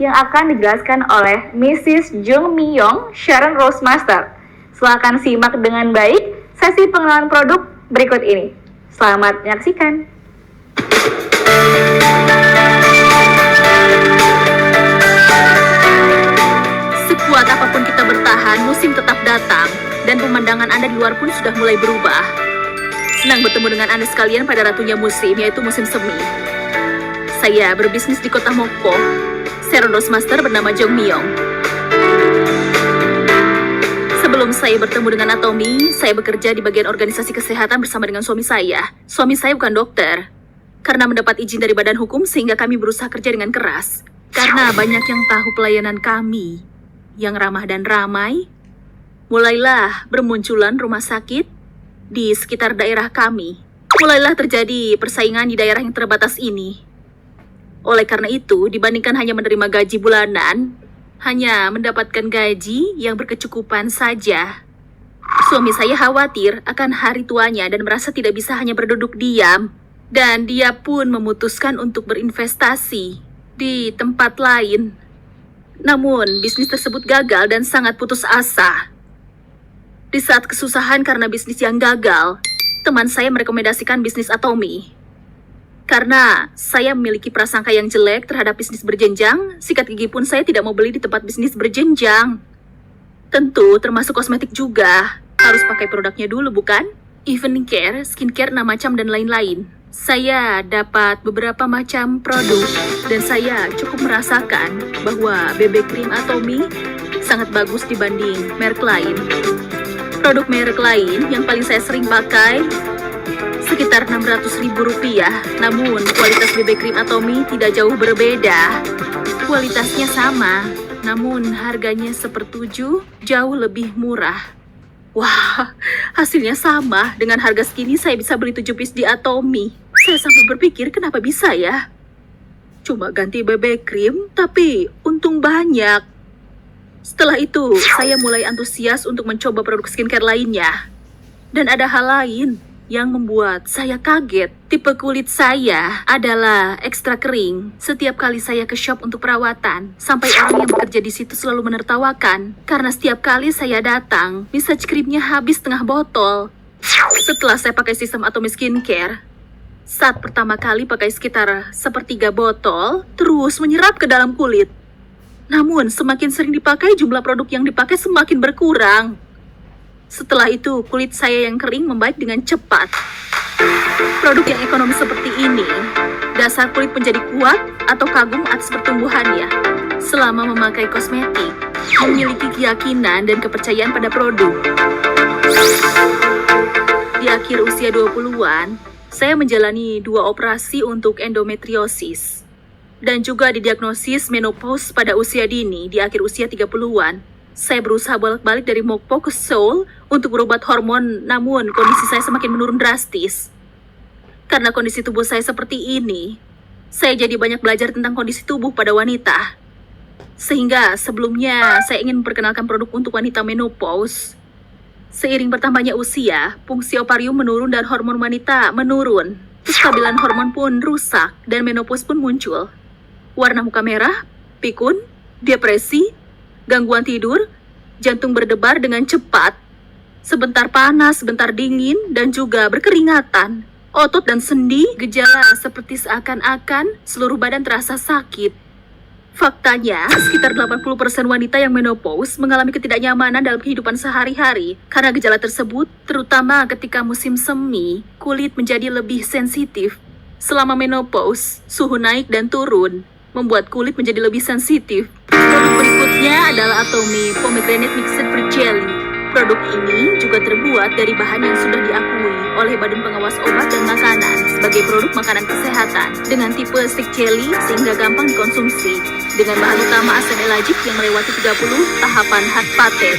yang akan dijelaskan oleh Mrs. Jung Mi-yong Sharon Roastmaster. Silakan simak dengan baik sesi pengenalan produk berikut ini. Selamat menyaksikan. Sekuat apapun kita bertahan, musim tetap datang, dan pemandangan Anda di luar pun sudah mulai berubah. Senang bertemu dengan Anda sekalian pada ratunya musim, yaitu musim semi. Saya berbisnis di kota Mokpo. Sharon Roastmaster bernama Jung Mi-yong. Sebelum saya bertemu dengan Atomy, saya bekerja di bagian organisasi kesehatan bersama dengan suami saya. Suami saya bukan dokter. Karena mendapat izin dari badan hukum, sehingga kami berusaha kerja dengan keras. Karena banyak yang tahu pelayanan kami yang ramah dan ramai, mulailah bermunculan rumah sakit di sekitar daerah kami. Mulailah terjadi persaingan di daerah yang terbatas ini. Oleh karena itu, dibandingkan hanya menerima gaji bulanan, hanya mendapatkan gaji yang berkecukupan saja. Suami saya khawatir akan hari tuanya dan merasa tidak bisa hanya berduduk diam. Dan dia pun memutuskan untuk berinvestasi di tempat lain. Namun, bisnis tersebut gagal dan sangat putus asa. Di saat kesusahan karena bisnis yang gagal, teman saya merekomendasikan bisnis Atomy. Karena saya memiliki prasangka yang jelek terhadap bisnis berjenjang, sikat gigi pun saya tidak mau beli di tempat bisnis berjenjang. Tentu, termasuk kosmetik juga. Harus pakai produknya dulu, bukan? Evening care, skincare, macam dan lain-lain. Saya dapat beberapa macam produk dan saya cukup merasakan bahwa BB Cream Atomy sangat bagus dibanding merek lain. Produk merek lain yang paling saya sering pakai sekitar Rp600.000, namun kualitas BB Cream Atomy tidak jauh berbeda. Kualitasnya sama, namun harganya sepertujuh, jauh lebih murah. Wah, hasilnya sama. Dengan harga segini saya bisa beli 7 piece di Atomy. Saya sampai berpikir kenapa bisa ya? Cuma ganti BB cream, tapi untung banyak. Setelah itu, saya mulai antusias untuk mencoba produk skincare lainnya. Dan ada hal lain yang membuat saya kaget. Tipe kulit saya adalah ekstra kering. Setiap kali saya ke shop untuk perawatan, sampai orang yang bekerja di situ selalu menertawakan. Karena setiap kali saya datang, massage creamnya habis setengah botol. Setelah saya pakai sistem Atomy Skincare, saat pertama kali pakai sekitar sepertiga botol, terus menyerap ke dalam kulit. Namun, semakin sering dipakai, jumlah produk yang dipakai semakin berkurang. Setelah itu, kulit saya yang kering membaik dengan cepat. Produk yang ekonomis seperti ini, dasar kulit menjadi kuat atau kagum atas pertumbuhannya. Selama memakai kosmetik, memiliki keyakinan dan kepercayaan pada produk. Di akhir usia 20-an, saya menjalani 2 operasi untuk endometriosis. Dan juga didiagnosis menopause pada usia dini di akhir usia 30-an. Saya berusaha bolak-balik dari Mokpo ke Seoul untuk berobat hormon, namun kondisi saya semakin menurun drastis. Karena kondisi tubuh saya seperti ini, saya jadi banyak belajar tentang kondisi tubuh pada wanita. Sehingga sebelumnya saya ingin memperkenalkan produk untuk wanita menopause. Seiring bertambahnya usia, fungsi ovarium menurun dan hormon wanita menurun. Kestabilan hormon pun rusak dan menopause pun muncul. Warna muka merah, pikun, depresi, gangguan tidur, jantung berdebar dengan cepat, sebentar panas, sebentar dingin, dan juga berkeringatan. Otot dan sendi, gejala seperti seakan-akan seluruh badan terasa sakit. Faktanya, sekitar 80% wanita yang menopause mengalami ketidaknyamanan dalam kehidupan sehari-hari. Karena gejala tersebut, terutama ketika musim semi, kulit menjadi lebih sensitif. Selama menopause, suhu naik dan turun, membuat kulit menjadi lebih sensitif. Produk berikutnya adalah Atomy Pomegranate Mixed Fruit Jelly. Produk ini juga terbuat dari bahan yang sudah diakui oleh Badan Pengawas Obat dan Makanan sebagai produk makanan kesehatan dengan tipe stick jelly sehingga gampang dikonsumsi dengan bahan utama asam elagik yang melewati 30 tahapan hak paten.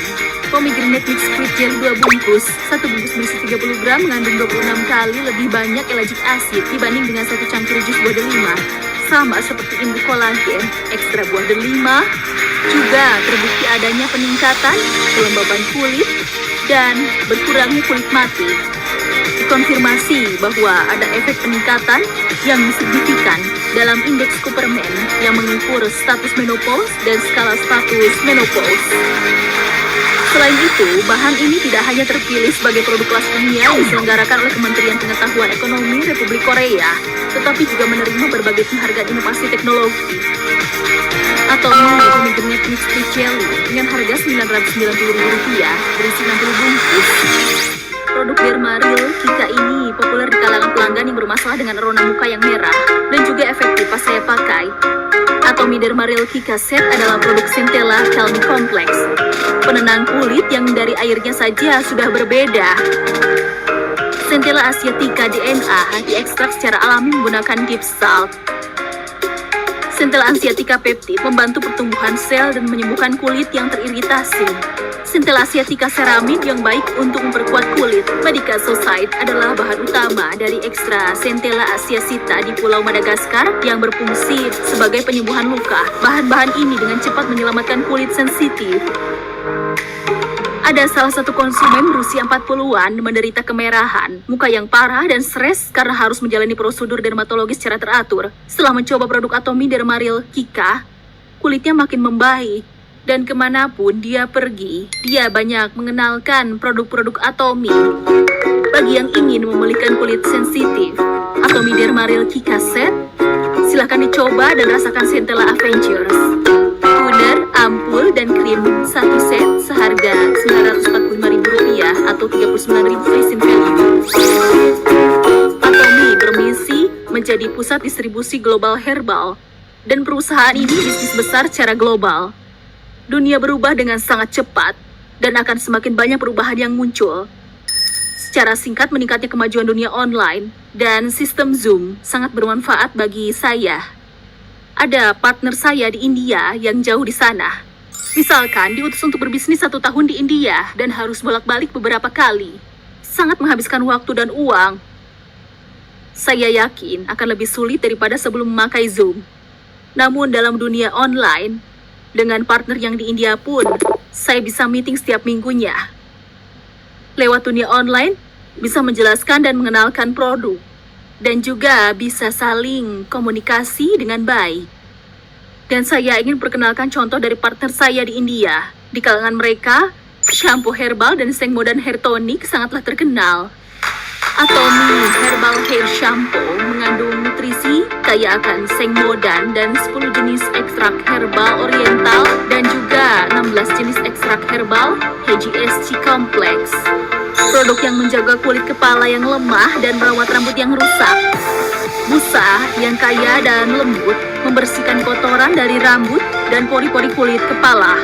Pomegranate Mixed Fruit Jelly 2 bungkus. 1 bungkus berisi 30 gram mengandung 26 kali lebih banyak elagik asid dibanding dengan 1 cangkir jus buah delima. Sama seperti induk kolagen, ekstra buah delima, juga terbukti adanya peningkatan kelembaban kulit dan berkurangnya kulit mati. Dikonfirmasi bahwa ada efek peningkatan yang signifikan dalam indeks Cooperman yang mengukur status menopause dan skala status menopause. Selain itu, bahan ini tidak hanya terpilih sebagai produk kelas dunia yang diselenggarakan oleh Kementerian Pengetahuan Ekonomi Republik Korea, tetapi juga menerima berbagai penghargaan inovasi teknologi. Atomi Pomegranate Mixed Fruit Jelly dengan harga Rp990.000 berisi 60 bungkus. Produk Dermaril Kika ini populer di kalangan pelanggan yang bermasalah dengan rona muka yang merah dan juga efektif pas saya pakai. Atomi Dermaril Kika Set adalah produk Centella Calming Complex, penenang kulit yang dari airnya saja sudah berbeda. Centella asiatica DNA diekstrak secara alami menggunakan deep salt. Centella asiatica peptid membantu pertumbuhan sel dan menyembuhkan kulit yang teriritasi. Centella asiatica ceramid yang baik untuk memperkuat kulit. Medica Society adalah bahan utama dari ekstra Centella asiacita di Pulau Madagaskar yang berfungsi sebagai penyembuhan luka. Bahan-bahan ini dengan cepat menyelamatkan kulit sensitif. Ada salah satu konsumen berusia 40-an menderita kemerahan, muka yang parah dan stres karena harus menjalani prosedur dermatologis secara teratur. Setelah mencoba produk Atomi Dermaril Kika, kulitnya makin membaik. Dan kemanapun dia pergi, dia banyak mengenalkan produk-produk Atomi. Bagi yang ingin memulihkan kulit sensitif, Atomi Dermaril Kika Set, silahkan dicoba dan rasakan Centella Avengers. Puder, ampul, dan krim satu set seharga Rp945.000 atau Rp39.000 face value. Atomi bermisi menjadi pusat distribusi global herbal, dan perusahaan ini bisnis besar secara global. Dunia berubah dengan sangat cepat, dan akan semakin banyak perubahan yang muncul. Secara singkat, meningkatnya kemajuan dunia online, dan sistem Zoom sangat bermanfaat bagi saya. Ada partner saya di India yang jauh di sana. Misalkan diutus untuk berbisnis 1 tahun di India, dan harus bolak-balik beberapa kali. Sangat menghabiskan waktu dan uang. Saya yakin akan lebih sulit daripada sebelum memakai Zoom. Namun dalam dunia online, dengan partner yang di India pun, saya bisa meeting setiap minggunya. Lewat dunia online, bisa menjelaskan dan mengenalkan produk. Dan juga bisa saling komunikasi dengan baik. Dan saya ingin perkenalkan contoh dari partner saya di India. Di kalangan mereka, shampoo herbal dan seng modern hair tonic sangatlah terkenal. Atomi Herbal Hair Shampoo mengandung nutrisi kaya akan seng modern dan 10 jenis ekstrak herbal oriental dan juga 16 jenis ekstrak herbal HGSC Complex. Produk yang menjaga kulit kepala yang lemah dan merawat rambut yang rusak. Busa yang kaya dan lembut membersihkan kotoran dari rambut dan pori-pori kulit kepala.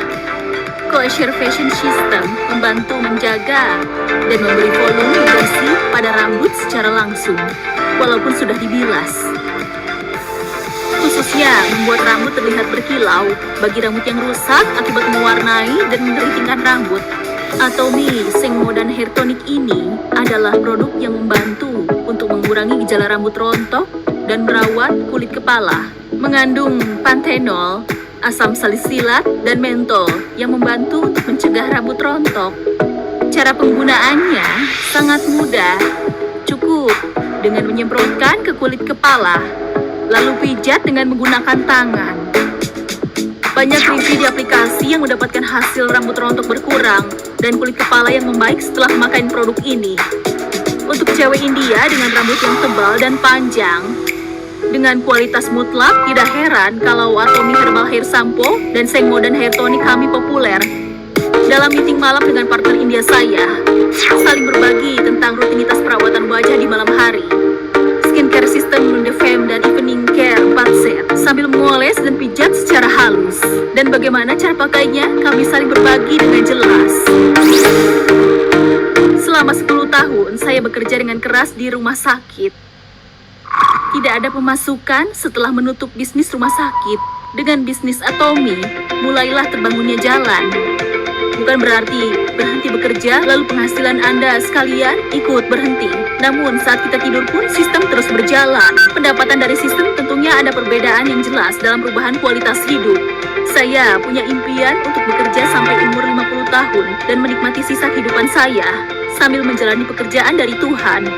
Coacervation System membantu menjaga dan memberi volume bersih pada rambut secara langsung, walaupun sudah dibilas. Khususnya membuat rambut terlihat berkilau bagi rambut yang rusak akibat mewarnai dan mengeritingkan rambut. Atomi Seng Modern Hair Tonic ini adalah produk yang membantu untuk mengurangi gejala rambut rontok dan merawat kulit kepala. Mengandung panthenol, asam salisilat, dan mentol yang membantu untuk mencegah rambut rontok. Cara penggunaannya sangat mudah. Cukup dengan menyemprotkan ke kulit kepala, lalu pijat dengan menggunakan tangan. Banyak review di aplikasi yang mendapatkan hasil rambut rontok berkurang dan kulit kepala yang membaik setelah memakai produk ini. Untuk cewek India dengan rambut yang tebal dan panjang, dengan kualitas mutlak, tidak heran kalau Atomi Herbal Hair Shampoo dan Seng Modern Hair Tonic kami populer. Dalam meeting malam dengan partner India saya, saling berbagi tentang rutinitas perawatan wajah di malam hari. Skincare system The Femme dan Evening Care 4 set, sambil mengoles dan pijat secara halus. Dan bagaimana cara pakainya, kami saling berbagi dengan jelas. Selama 10 tahun, saya bekerja dengan keras di rumah sakit. Tidak ada pemasukan setelah menutup bisnis rumah sakit. Dengan bisnis Atomi, mulailah terbangunnya jalan. Bukan berarti berhenti bekerja, lalu penghasilan Anda sekalian ikut berhenti. Namun saat kita tidur pun sistem terus berjalan. Pendapatan dari sistem tentunya ada perbedaan yang jelas dalam perubahan kualitas hidup. Saya punya impian untuk bekerja sampai umur 50 tahun dan menikmati sisa kehidupan saya sambil menjalani pekerjaan dari Tuhan.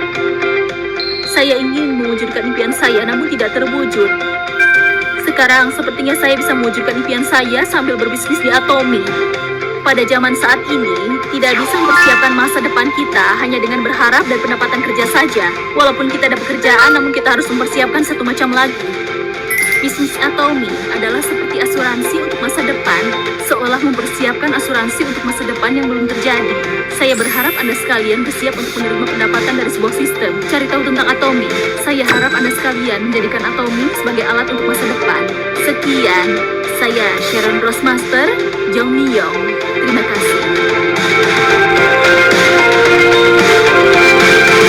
Saya ingin mewujudkan impian saya namun tidak terwujud. Sekarang sepertinya saya bisa mewujudkan impian saya sambil berbisnis di Atomy. Pada zaman saat ini, tidak bisa mempersiapkan masa depan kita hanya dengan berharap dan pendapatan kerja saja. Walaupun kita ada pekerjaan, namun kita harus mempersiapkan satu macam lagi. Bisnis Atomy adalah seperti asuransi untuk masa depan, seolah mempersiapkan asuransi untuk masa depan yang belum terjadi. Saya berharap Anda sekalian bersiap untuk menerima pendapatan dari sebuah sistem. Cari tahu tentang Atomy. Saya harap Anda sekalian menjadikan Atomy sebagai alat untuk masa depan. Sekian, saya Sharon Rossmaster, Jong Mi Yong. Terima kasih.